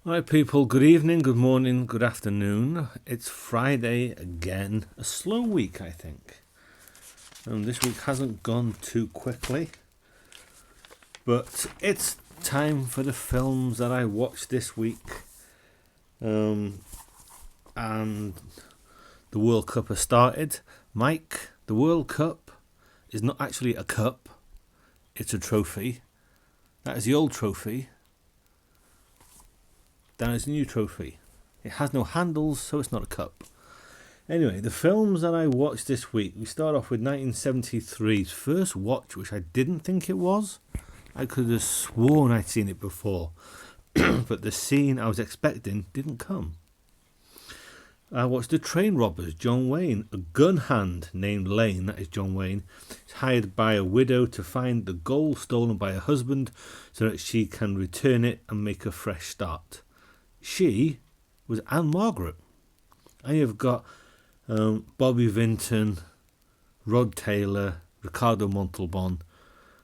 Hi people, good evening, good morning, good afternoon. It's Friday again. A slow week, I think. This week hasn't gone too quickly. But it's time for the films that I watched this week. And the World Cup has started. Mike, the World Cup is not actually a cup. It's a trophy. That is the old trophy. Then it's a new trophy. It has no handles, so it's not a cup. Anyway, the films that I watched this week, we start off with 1973's First Watch, which I didn't think it was. I could have sworn I'd seen it before, but the scene I was expecting didn't come. I watched The Train Robbers, John Wayne. A gun hand named Lane, that is John Wayne, is hired by a widow to find the gold stolen by her husband so that she can return it and make a fresh start. She was Anne Margaret. And you've got Bobby Vinton, Rod Taylor, Ricardo Montalban.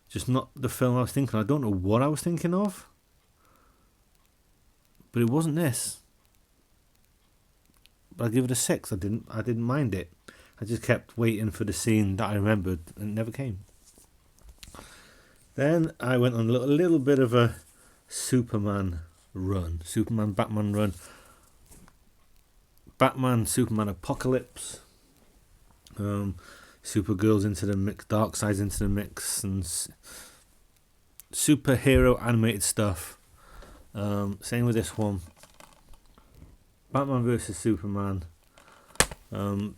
Just not the film I was thinking. I don't know what I was thinking of, but it wasn't this. But I'll give it a 6. I didn't mind it. I just kept waiting for the scene that I remembered, and it never came. Then I went on a little bit of a Superman Batman run. Batman, Superman Apocalypse. Supergirl's into the mix, Darkseid's into the mix, and superhero animated stuff. Same with this one. Batman vs Superman. No,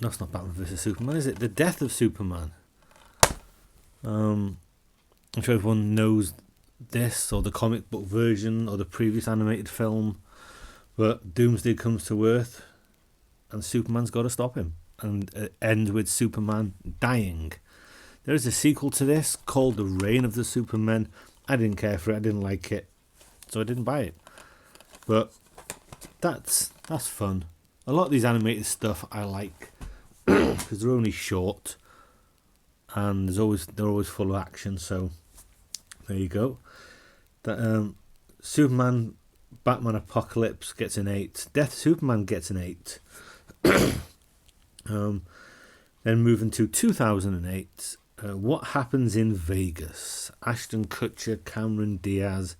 it's not Batman vs Superman, is it? The Death of Superman. I'm sure everyone knows this, or the comic book version, or the previous animated film, but Doomsday comes to Earth and Superman's got to stop him, and it ends with Superman dying. There is a sequel to this called The Reign of the Supermen. I didn't care for it, I didn't like it, so I didn't buy it, but that's fun. A lot of these animated stuff I like because they're only short and they're always full of action, so there you go. That Superman Batman Apocalypse gets an 8. Death Superman gets an 8. Then moving to 2008, What Happens in Vegas. Ashton Kutcher, Cameron Diaz,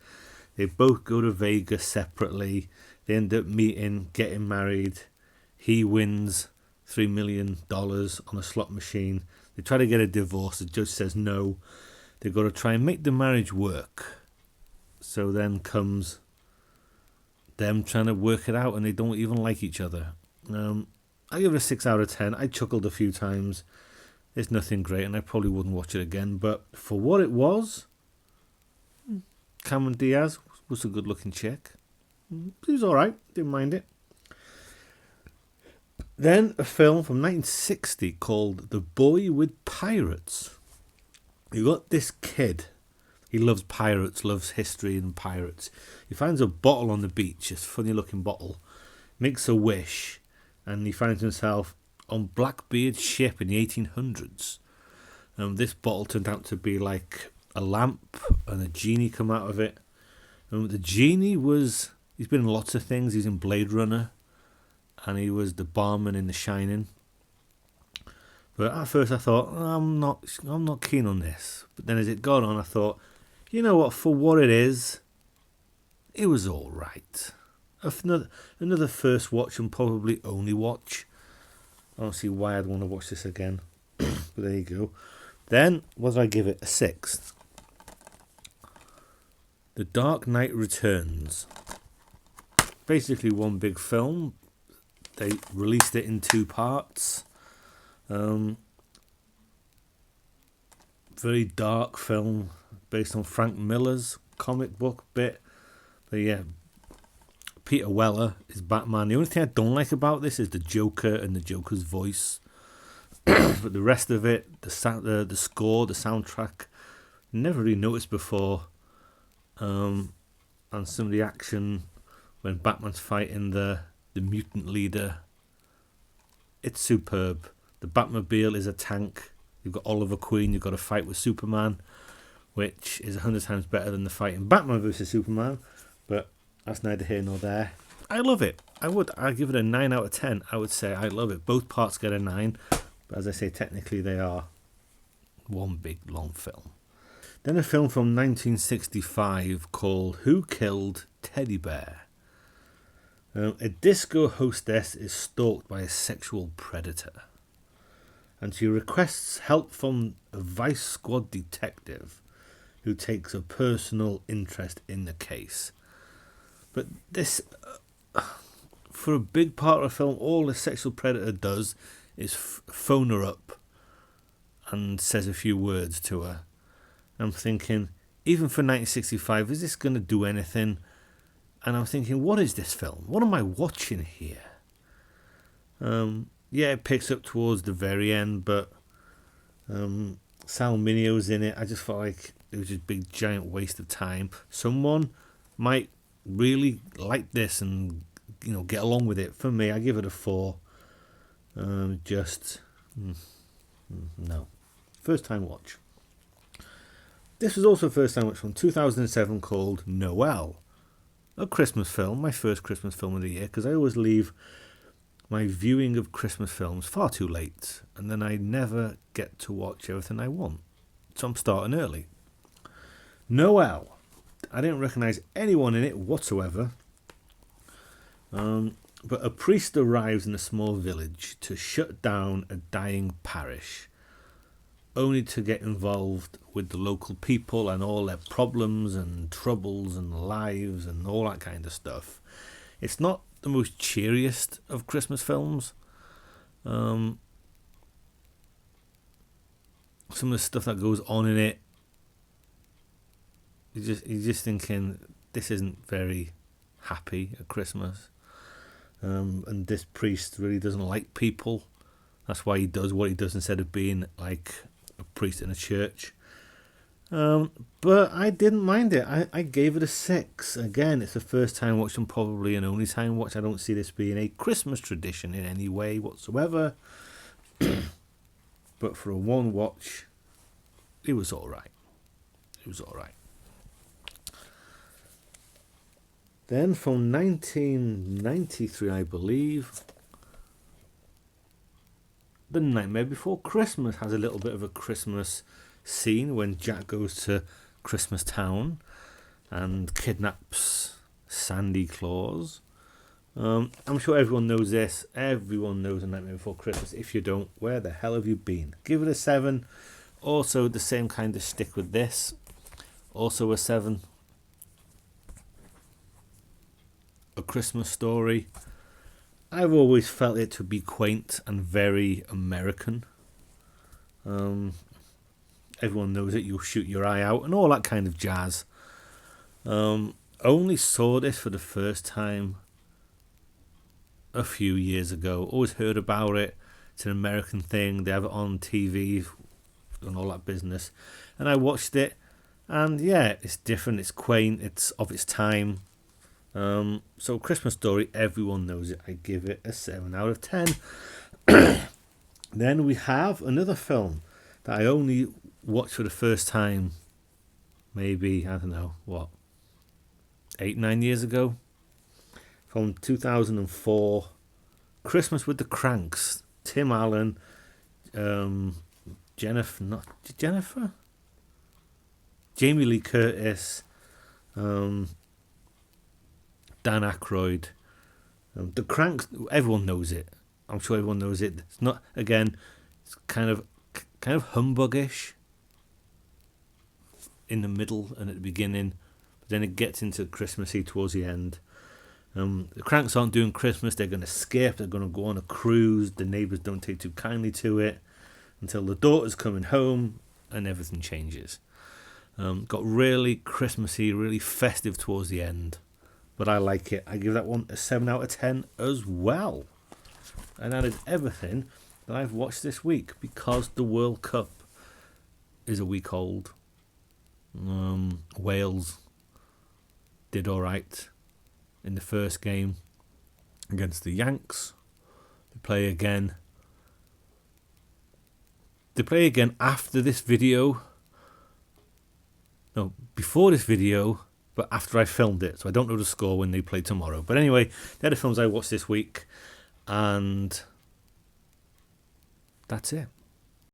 they both go to Vegas separately. They end up meeting, getting married. He wins $3 million on a slot machine. They try to get a divorce. The judge says no. They've got to try and make the marriage work. So then comes them trying to work it out, and they don't even like each other. I give it a 6 out of 10. I chuckled a few times. It's nothing great, and I probably wouldn't watch it again. But for what it was, Cameron Diaz was a good-looking chick. He was alright. Didn't mind it. Then a film from 1960 called The Boy with Pirates. You got this kid. He loves pirates, loves history and pirates. He finds a bottle on the beach, this funny looking bottle, makes a wish, and he finds himself on Blackbeard's ship in the 1800s. This bottle turned out to be like a lamp, and a genie come out of it. The genie he's been in lots of things. He's in Blade Runner, and he was the barman in The Shining. But at first I thought, I'm not keen on this. But then as it got on, I thought, you know what, for what it is, it was alright. Another first watch and probably only watch. I don't see why I'd want to watch this again. But there you go. Then, what did I give it? A 6. The Dark Knight Returns. Basically one big film. They released it in 2 parts. Very dark film based on Frank Miller's comic book bit. But yeah, Peter Weller is Batman. The only thing I don't like about this is the Joker and the Joker's voice. But the rest of it, the score, the soundtrack, never really noticed before. And some of the action when Batman's fighting the mutant leader, it's superb. The Batmobile is a tank. You've got Oliver Queen. You've got a fight with Superman, which is 100 times better than the fight in Batman vs Superman. But that's neither here nor there. I love it. I'd give it a 9 out of 10. I would say I love it. Both parts get a 9. But as I say, technically they are one big long film. Then a film from 1965 called Who Killed Teddy Bear? A disco hostess is stalked by a sexual predator, and she requests help from a Vice Squad detective who takes a personal interest in the case. But this, for a big part of the film, all the sexual predator does is phone her up and says a few words to her. I'm thinking, even for 1965, is this going to do anything? And I'm thinking, what is this film? What am I watching here? Yeah, it picks up towards the very end, but Sal Minio's in it. I just felt like it was just a big, giant waste of time. Someone might really like this and get along with it. For me, I give it a 4. No. First time watch. This was also a first time watch from 2007 called Noel. A Christmas film, my first Christmas film of the year, because I always leave my viewing of Christmas films far too late, and then I never get to watch everything I want. So I'm starting early. Noel. I didn't recognise anyone in it whatsoever. But a priest arrives in a small village to shut down a dying parish, only to get involved with the local people and all their problems and troubles and lives and all that kind of stuff. It's not the most cheeriest of Christmas films. Some of the stuff that goes on in it, you're just thinking, this isn't very happy at Christmas. And this priest really doesn't like people. That's why he does what he does instead of being like a priest in a church. But I didn't mind it. I gave it a 6. Again, it's the first time watch and probably an only time watch. I don't see this being a Christmas tradition in any way whatsoever. But for a one watch, it was alright. It was alright. Then from 1993, I believe, The Nightmare Before Christmas has a little bit of a Christmas scene when Jack goes to Christmas Town and kidnaps Sandy Claus. I'm sure everyone knows this. Everyone knows The Nightmare Before Christmas. If you don't, where the hell have you been? Give it a 7. Also, the same kind of stick with this. Also a 7. A Christmas Story. I've always felt it to be quaint and very American. Everyone knows it. You'll shoot your eye out and all that kind of jazz. Only saw this for the first time a few years ago. Always heard about it. It's an American thing. They have it on TV and all that business. And I watched it. And yeah, it's different. It's quaint. It's of its time. So Christmas Story, everyone knows it. I give it a 7 out of 10. Then we have another film that I only watched for the first time maybe, I don't know, 8-9 years ago, from 2004, Christmas with the Cranks. Tim Allen, Jennifer, Jamie Lee Curtis, Dan Aykroyd. The Cranks, everyone knows it. I'm sure everyone knows it. It's not, again, it's kind of humbuggish in the middle and at the beginning, but then it gets into Christmassy towards the end. The Cranks aren't doing Christmas. They're going to skip. They're going to go on a cruise. The neighbours don't take too kindly to it until the daughter's coming home and everything changes. Got really Christmassy, really festive towards the end. But I like it. I give that one a 7 out of 10 as well. And that is everything that I've watched this week, because the World Cup is a week old. Wales did alright in the first game against the Yanks. They play again after this video. No, before this video, but after I filmed it, so I don't know the score when they play tomorrow. But anyway, they're the films I watched this week, and that's it.